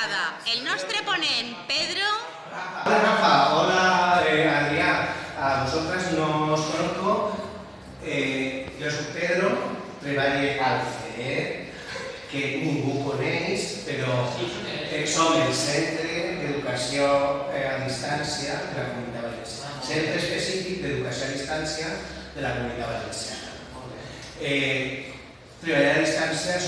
passada. El nostre ponent, Pedro... Hola Rafa, hola Adrián. A vosotras no os conozco. Yo soy Pedro, treballé al CER, que ningú coneix, però som el Centre d'Educació a Distància de la Comunitat Valenciana. Centre específic d'Educació a Distància de la Comunitat Valenciana. Treballar a distància és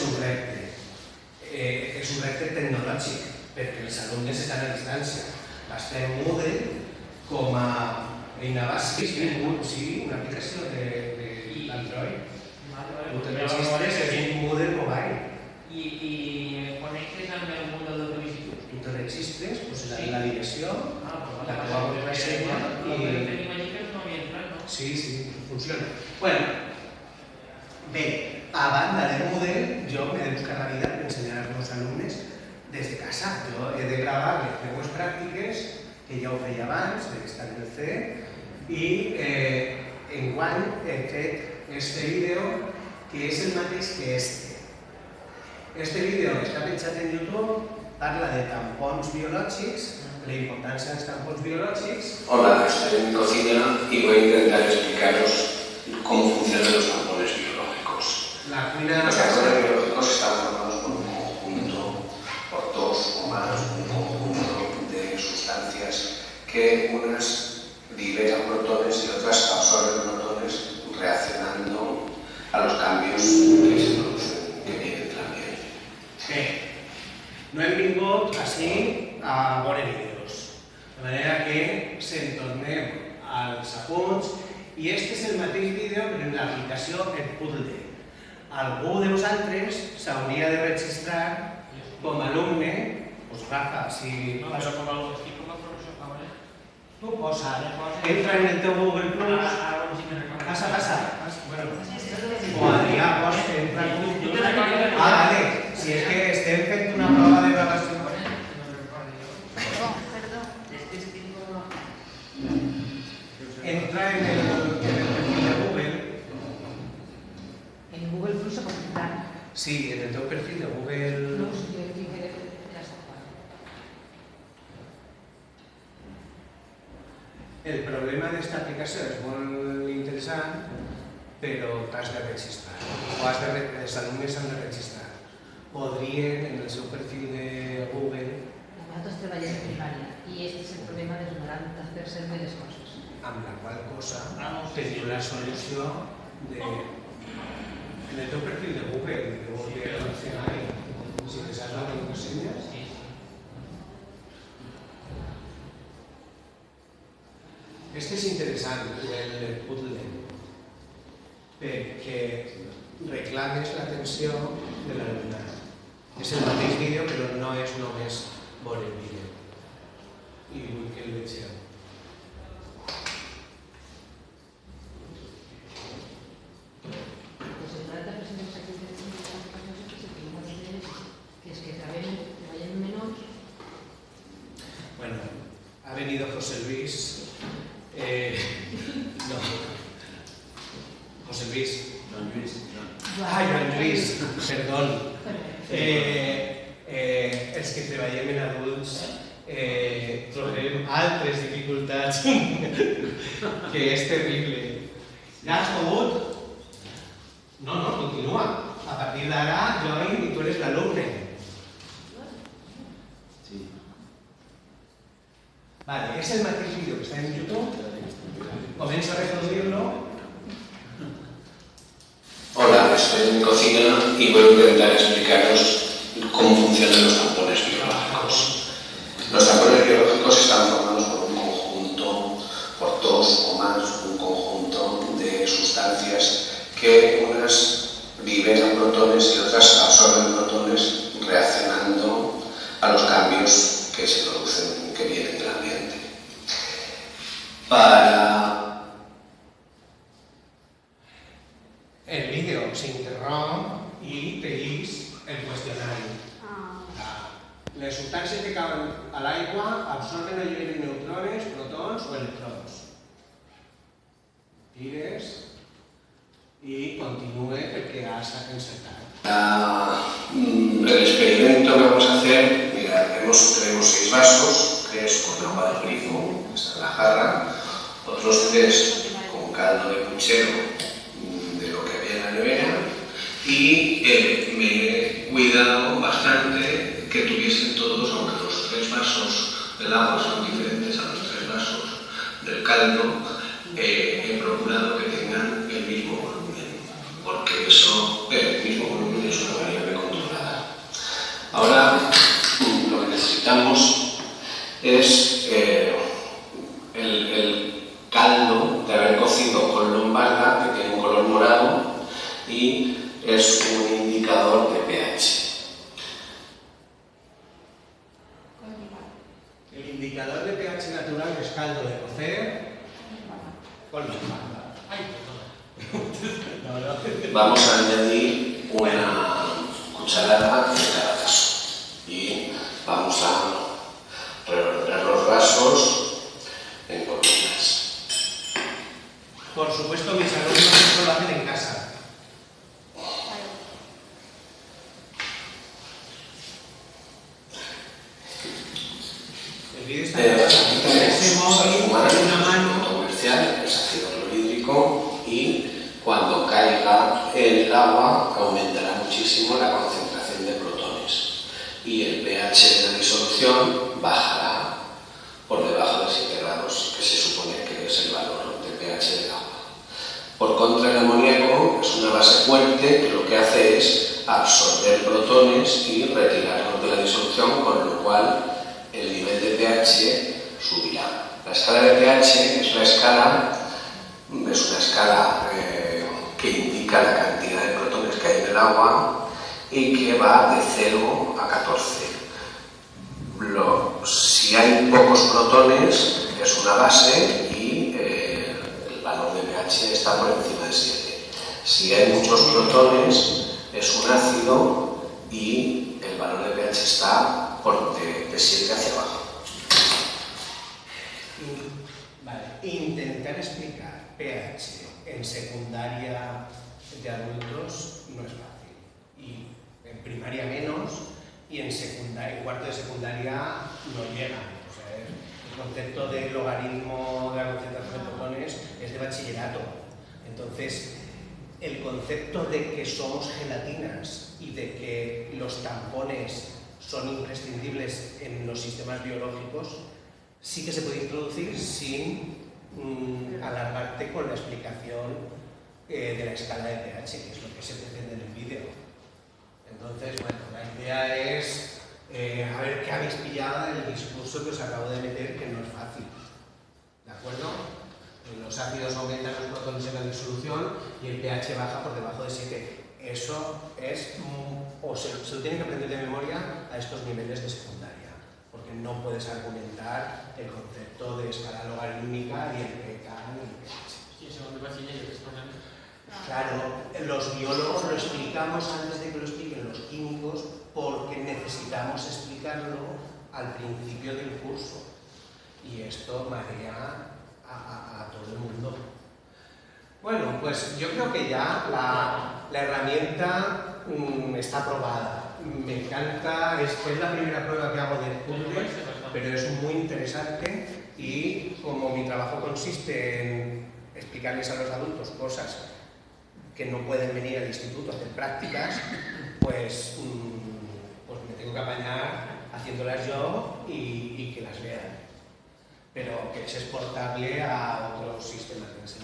un repte tecnològic, perquè els alumnes estan a distància. Estem Moodle com a eina bàsica, sí, una aplicació d'Android. Registres en Moodle Mobile. I connectes amb el Moodle de sol·licitud? Tu te registres, poses la direcció, la teva contrasenya i... Tenim allí que no havia entrat, no? Sí, funciona. Bueno, bé, a banda de Moodle, jo m'he de buscar la vida per ensenyar als meus alumnes des de casa. Jo he de gravar les meves pràctiques, que ja ho feia abans, d'estar en el CER, i enguany he fet este vídeo, que és el mateix que este. Este vídeo està penjat en YouTube, parla de tampons biològics, la importància dels tampons biològics. Hola, estoy en mi cocina y voy a intentar explicaros cómo funcionan los tampones biológicos. La cuina... Los tampones biológicos están formados por un conjunto, por dos o más, un conjunto de sustancias que unas liberan protones y otras absorben protones reaccionando a los cambios que se producen, que vienen del ambiente. Bé, no hem vingut així a veure vídeos, de manera que se'n tornem als apunts i este és el mateix vídeo però en l'aplicació Edpuzzle. Algú de vosaltres s'hauria de registrar com a alumne, doncs Rafa, si... No, però com a professor, ¿vale? Tu posa, entra en el teu Google Plus, passa, o Adrià, posa, entra en Google Plus. Vale, si és que estem fent una prova de gravació. Entra en el perfil de Google. En Google Plus se pot entrar. Sí, en el teu perfil de Google... No, si jo tinc que la sopa. El problema d'esta aplicació és molt interessant, però t'has de registrar. Els alumnes s'han de registrar. Podrien, en el seu perfil de Google... Nosaltres treballem en primària i aquest és el problema del 90% de les coses. Amb la qual cosa teniu la solució de... En el teu perfil de Google, de Google Diccionari, si te saps la contrasenya... Este és interessant, el puzzle, perquè reclames l'atenció de l'alumnat. És el mateix vídeo, però no és només veure el vídeo. I vull que el vegeu. Pues el 90% dels activitats que és que treballem menors. Bueno, ha venido José Luis. No. José Luis. Joan Lluís. Joan Lluís, perdón. Els que treballem en adults trobem altres dificultats que és terrible. Ja has pogut? No, continua. A partir d'ara, Joan, i tu eres l'alumne. Sí. Vale, és el mateix vídeo que està en YouTube. Començo a reproduir-lo. Hola, estoy en mi cocina y voy a intentar explicaros cómo funcionan los tampones biológicos. Los tampones biológicos están formados por un conjunto, por dos o más, un conjunto de sustancias que unas liberan protones y otras absorben protones reaccionando a los cambios que se producen, que vienen del ambiente. El vídeo s'interromp i te'ls el qüestionari. Les substàncies que cauen a l'aigua absorben o lliberen neutrones, protons o electrons. Tires y continúe porque has encertado. El experimento que vamos a hacer, mirad, tenemos 6 vasos, 3 con agua del grifo, está en la jarra, otros 3 con caldo de puchero de lo que había en la nevera, y me he cuidado bastante que tuviesen todos, aunque los 3 vasos del agua son diferentes a los 3 vasos del caldo, he procurado que tengan el mismo volumen, porque eso, el mismo volumen es una variable controlada. Ahora, lo que necesitamos es el caldo de haber cocido con lombarda, que tiene un color morado y es un indicador de pH. El indicador de pH natural es caldo de cocer con lombarda. Vamos a añadir una cucharada en cada vaso y vamos a revolver los vasos en columnas. Por supuesto, mis alumnos esto lo hacen en casa. El vídeo está grabado. Con ese móvil, con una mano. Comercial es ácido clorhídrico y cuando caiga el agua aumentará muchísimo la concentración de protones y el pH de la disolución bajará por debajo de 7 grados, que se supone que es el valor de pH del agua. Por contra, el amoníaco es una base fuerte que lo que hace es absorber protones y retirarlos de la disolución, con lo cual el nivel de pH subirá. La escala de pH es una escala que indica la cantidad de protones que hay en el agua y que va de 0 a 14. Si hay pocos protones es una base y el valor de pH está por encima de 7. Si hay muchos protones es un ácido y el valor de pH está de 7 hacia abajo. Vale. Intentar explicar pH en secundaria de adultos no es fácil. Y en primaria menos, y en cuarto de secundaria no llegan. O sea, el concepto de logaritmo de la concentración de protones es de bachillerato. Entonces, el concepto de que somos gelatinas y de que los tampones son imprescindibles en los sistemas biológicos, sí que se puede introducir sin alargarte con la explicación de la escala de pH, que es lo que se pretende en el vídeo. Entonces, bueno, la idea es a ver qué habéis pillado del discurso que os acabo de meter, que no es fácil. ¿De acuerdo? Los ácidos aumentan los protones en la disolución y el pH baja por debajo de 7. Eso es, se lo tienen que aprender de memoria a estos niveles de secundaria, porque no puedes argumentar el concepto de escala logarítmica y el pK y el pH. Sí, segundo bachiller, que es con el... Claro, los biólogos lo explicamos antes de que lo expliquen los químicos, porque necesitamos explicarlo al principio del curso. Y esto marea a todo el mundo. Bueno, pues yo creo que ya la herramienta está probada. Me encanta, es la primera prueba que hago del puzzle, pero es muy interesante y como mi trabajo consiste en explicarles a los adultos cosas que no pueden venir al instituto a hacer prácticas, pues me tengo que apañar haciéndolas yo y que las vean, pero que es exportable a otros sistemas de enseñanza.